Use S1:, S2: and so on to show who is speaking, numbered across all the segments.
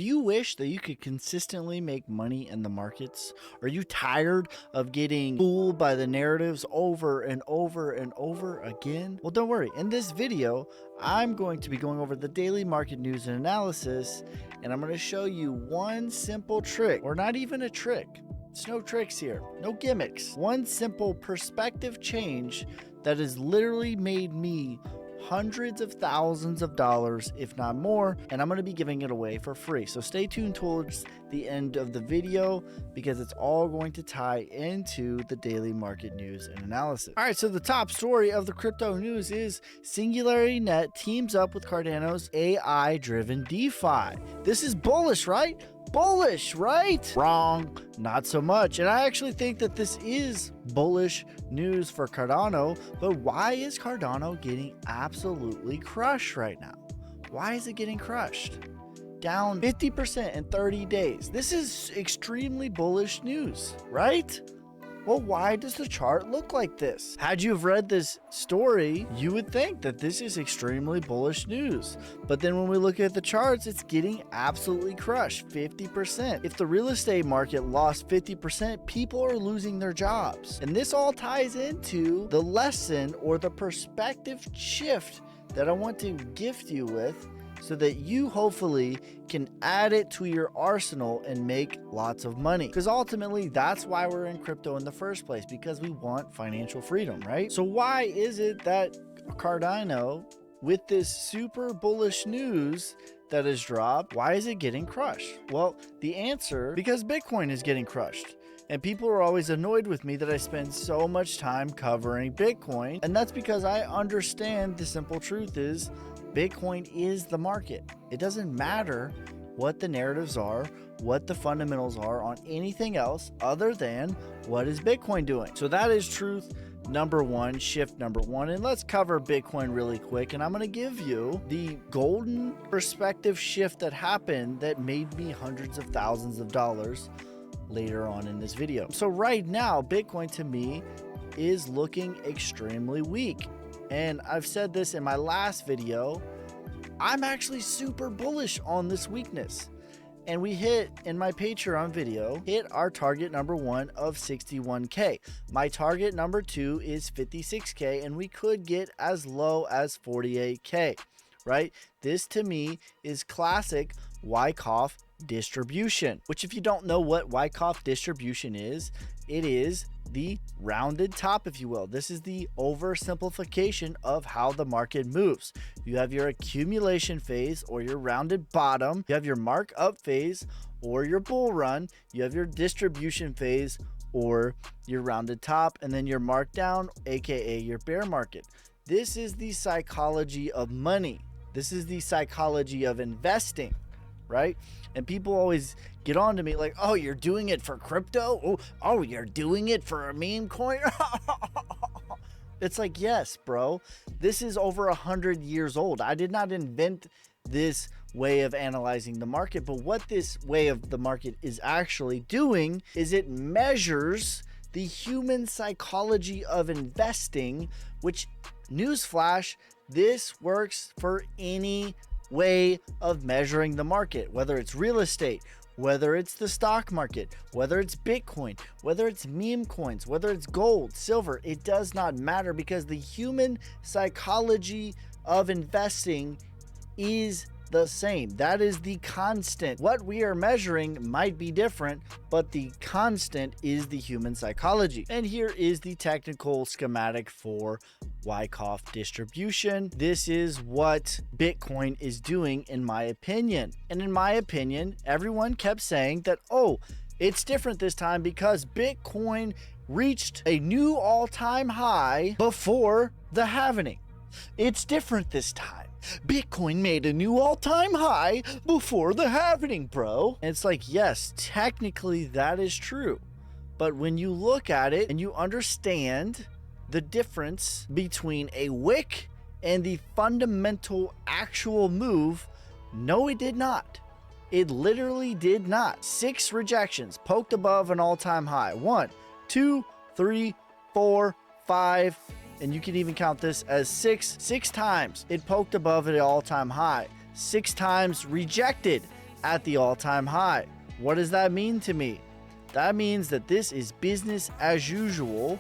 S1: Do you wish that you could consistently make money in the markets? Are you tired of getting fooled by the narratives over and over and over again? Well, don't worry. In this video, I'm going to be going over the daily market news and analysis, and I'm going to show you one simple trick, or not even a trick. It's no tricks here, no gimmicks. One simple perspective change that has literally made me hundreds of thousands of dollars, if not more, and I'm going to be giving it away for free. So stay tuned towards the end of the video because it's all going to tie into the daily market news and analysis. All right, so the top story of the crypto news is Singularity Net teams up with Cardano's AI-driven DeFi. This is bullish, right? Bullish, right? Wrong, not so much. And I actually think that this is bullish news for Cardano, but why is Cardano getting absolutely crushed right now? Why is it getting crushed? Down 50% in 30 days. This is extremely bullish news, right? Well, why does the chart look like this? Had you have read this story, you would think that this is extremely bullish news. But then when we look at the charts, it's getting absolutely crushed, 50%. If the real estate market lost 50%, people are losing their jobs. And this all ties into the lesson or the perspective shift that I want to gift you with, so that you hopefully can add it to your arsenal and make lots of money. Because ultimately, that's why we're in crypto in the first place, because we want financial freedom, right? So why is it that Cardano, with this super bullish news that has dropped, why is it getting crushed? Well, the answer, because Bitcoin is getting crushed. And people are always annoyed with me that I spend so much time covering Bitcoin. And that's because I understand the simple truth is Bitcoin is the market. It doesn't matter what the narratives are, what the fundamentals are on anything else other than what is Bitcoin doing. So that is truth number one, shift number one. And let's cover Bitcoin really quick. And I'm going to give you the golden perspective shift that happened that made me hundreds of thousands of dollars later on in this video. So right now, Bitcoin to me is looking extremely weak. And I've said this in my last video, I'm actually super bullish on this weakness. And we hit, in my Patreon video, hit our target number one of 61K. My target number two is 56K, and we could get as low as 48K, right? This to me is classic Wyckoff distribution, which if you don't know what Wyckoff distribution is, it is the rounded top, if you will. This is the oversimplification of how the market moves. You have your accumulation phase or your rounded bottom. You have your mark up phase or your bull run. You have your distribution phase or your rounded top, and then your markdown, aka your bear market. This is the psychology of money. This is the psychology of investing, right? And people always get on to me like, oh, you're doing it for crypto? Oh, you're doing it for a meme coin? It's like, yes, bro, this is over 100 years old. I did not invent this way of analyzing the market, but what this way of the market is actually doing is it measures the human psychology of investing, which, newsflash, this works for any way of measuring the market, whether it's real estate, whether it's the stock market, whether it's Bitcoin, whether it's meme coins, whether it's gold, silver, it does not matter, because the human psychology of investing is the same. That is the constant. What we are measuring might be different, but the constant is the human psychology. And here is the technical schematic for Wyckoff distribution. This is what Bitcoin is doing, in my opinion. And in my opinion, everyone kept saying that, oh, it's different this time because Bitcoin reached a new all-time high before the halving. It's different this time. Bitcoin made a new all-time high before the halving, bro. And it's like, yes, technically that is true. But when you look at it and you understand the difference between a wick and the fundamental actual move, no, it did not. It literally did not. 6 rejections, poked above an all-time high. 1, 2, 3, 4, 5, and you can even count this as 6 times it poked above an all-time high. 6 times rejected. at the all-time high. What does that mean to me? That means that this is business as usual,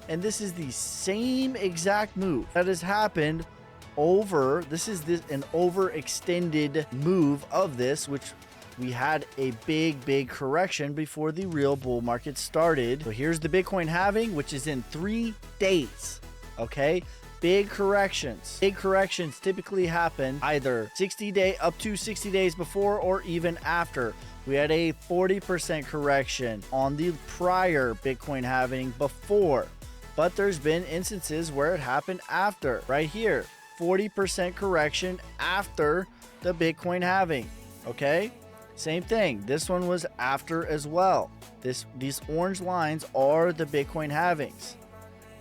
S1: and this is the same exact move that has happened over. This is an overextended move of this, which we had a big correction before the real bull market started. So here's the Bitcoin halving, which is in 3 days. Okay, big corrections. Big corrections typically happen either up to 60 days before or even after. We had a 40% correction on the prior Bitcoin halving before, but there's been instances where it happened after. Right here, 40% correction after the Bitcoin halving. Okay, same thing. This one was after as well. These orange lines are the Bitcoin halvings.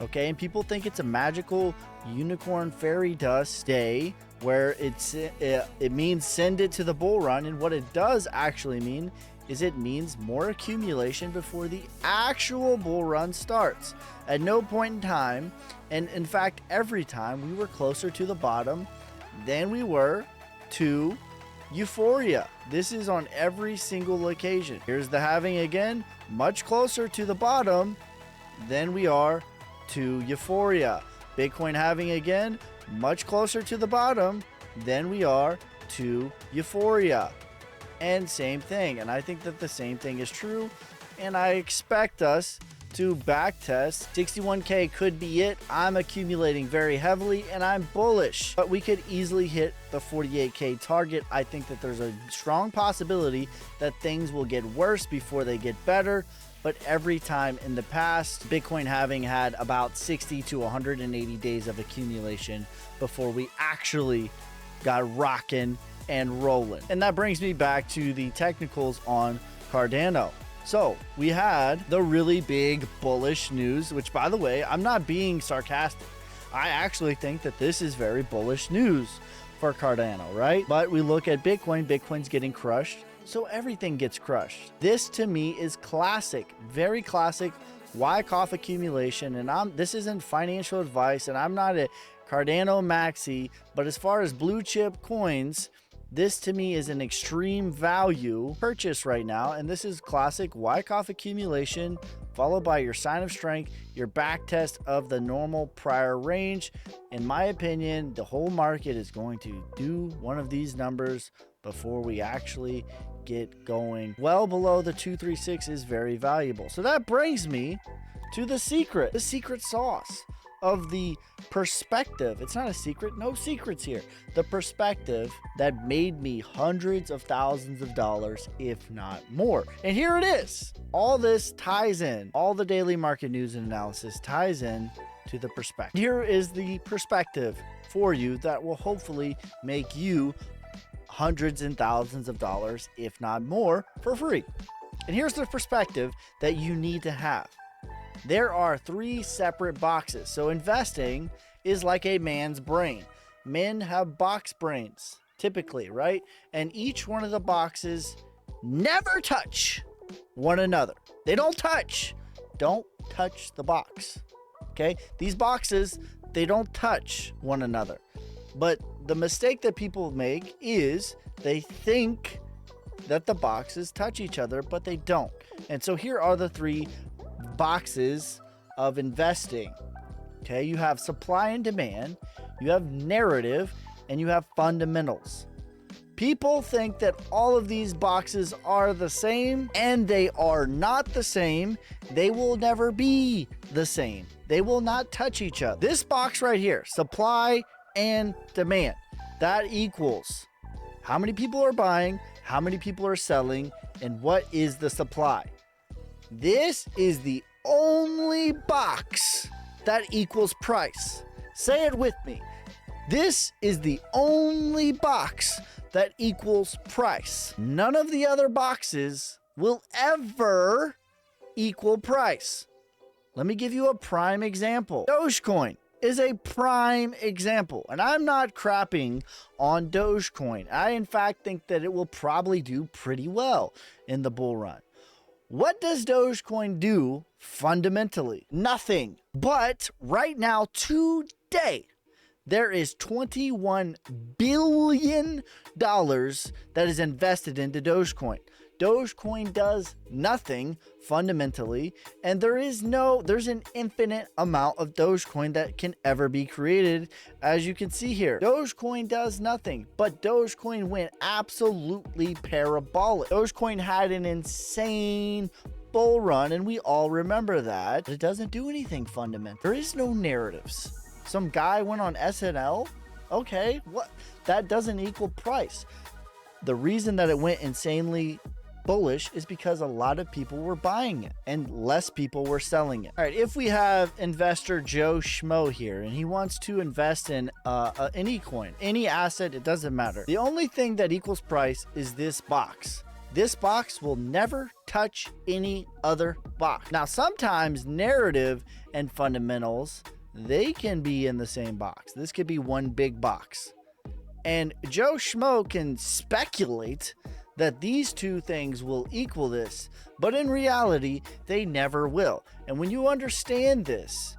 S1: Okay, and people think it's a magical unicorn fairy dust day where it means send it to the bull run, and what it does actually mean is it means more accumulation before the actual bull run starts. At no point in time, and in fact every time, we were closer to the bottom than we were to euphoria. This is on every single occasion. Here's the halving again, much closer to the bottom than we are to euphoria. Bitcoin halving again, much closer to the bottom than we are to euphoria. And same thing. And I think that the same thing is true. And I expect us to back test. 61K could be it. I'm accumulating very heavily and I'm bullish, but we could easily hit the 48K target. I think that there's a strong possibility that things will get worse before they get better. But every time in the past, Bitcoin halving had about 60 to 180 days of accumulation before we actually got rocking and rolling. And that brings me back to the technicals on Cardano. So we had the really big bullish news, which, by the way, I'm not being sarcastic. I actually think that this is very bullish news for Cardano, right? But we look at Bitcoin, Bitcoin's getting crushed. So everything gets crushed. This to me is classic, very classic Wyckoff accumulation. And this isn't financial advice, and I'm not a Cardano maxi, but as far as blue chip coins, this to me is an extreme value purchase right now. And this is classic Wyckoff accumulation, followed by your sign of strength, your back test of the normal prior range. In my opinion, the whole market is going to do one of these numbers before we actually get going. Well below the 236 is very valuable. So that brings me to the secret sauce of the perspective. It's not a secret, no secrets here. The perspective that made me hundreds of thousands of dollars, if not more. And here it is. All this ties in, all the daily market news and analysis ties in to the perspective. Here is the perspective for you that will hopefully make you hundreds and thousands of dollars, if not more, for free. And here's the perspective that you need to have. There are 3 separate boxes. So investing is like a man's brain. Men have box brains, typically, right? And each one of the boxes never touch one another. They don't touch. Don't touch the box. Okay? These boxes, they don't touch one another. But the mistake that people make is they think that the boxes touch each other, but they don't. And so here are the 3 boxes of investing. Okay, you have supply and demand, you have narrative, and you have fundamentals. People think that all of these boxes are the same, and they are not the same. They will never be the same. They will not touch each other. This box right here, supply and demand, that equals how many people are buying, how many people are selling, and what is the supply. This is the only box that equals price. Say it with me. This is the only box that equals price. None of the other boxes will ever equal price. Let me give you a prime example. Dogecoin is a prime example, and I'm not crapping on Dogecoin. I in fact think that it will probably do pretty well in the bull run. What does Dogecoin do fundamentally? Nothing. But right now, today, There is $21 billion that is invested into Dogecoin. Dogecoin does nothing fundamentally, and there's an infinite amount of Dogecoin that can ever be created. As you can see here, Dogecoin does nothing, but Dogecoin went absolutely parabolic. Dogecoin had an insane bull run, and we all remember that. But it doesn't do anything fundamental. There is no narratives. Some guy went on SNL. Okay, what? That doesn't equal price. The reason that it went insanely bullish is because a lot of people were buying it and less people were selling it. All right, if we have investor Joe Schmo here and he wants to invest in any coin, any asset, it doesn't matter. The only thing that equals price is this box. This box will never touch any other box. Now, sometimes narrative and fundamentals, they can be in the same box. This could be one big box. And Joe Schmo can speculate that these two things will equal this, but in reality, they never will. And when you understand this,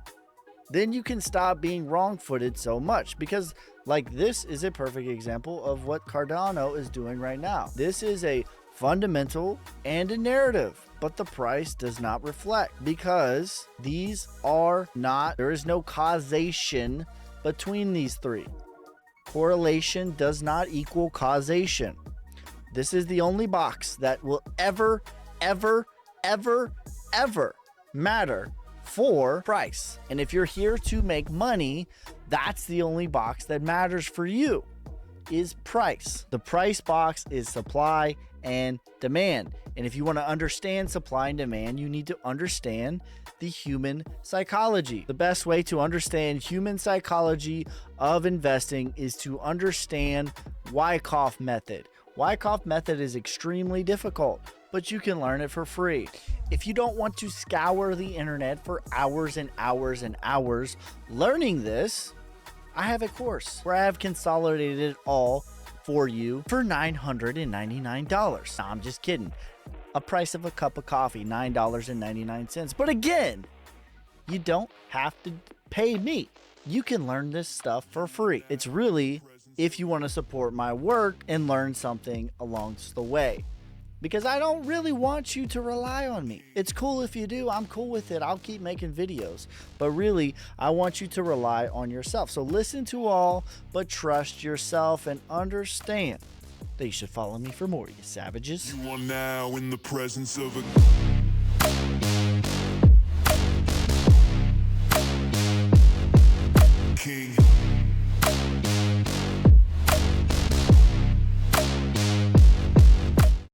S1: then you can stop being wrong-footed so much, because like this is a perfect example of what Cardano is doing right now. This is a fundamental and a narrative, but the price does not reflect because these are not, there is no causation between these three. Correlation does not equal causation. This is the only box that will ever matter for price. And if you're here to make money, that's the only box that matters for you, is price. The price box is supply and demand. And if you want to understand supply and demand, you need to understand the human psychology. The best way to understand human psychology of investing is to understand Wyckoff method. Wyckoff method is extremely difficult, but you can learn it for free. If you don't want to scour the internet for hours and hours and hours learning this, I have a course where I have consolidated it all for you for $999. No, I'm just kidding. A price of a cup of coffee, $9.99. But again, you don't have to pay me. You can learn this stuff for free. It's really if you want to support my work and learn something along the way. Because I don't really want you to rely on me. It's cool if you do. I'm cool with it. I'll keep making videos. But really, I want you to rely on yourself. So listen to all, but trust yourself and understand that you should follow me for more, you savages.
S2: You are now in the presence of a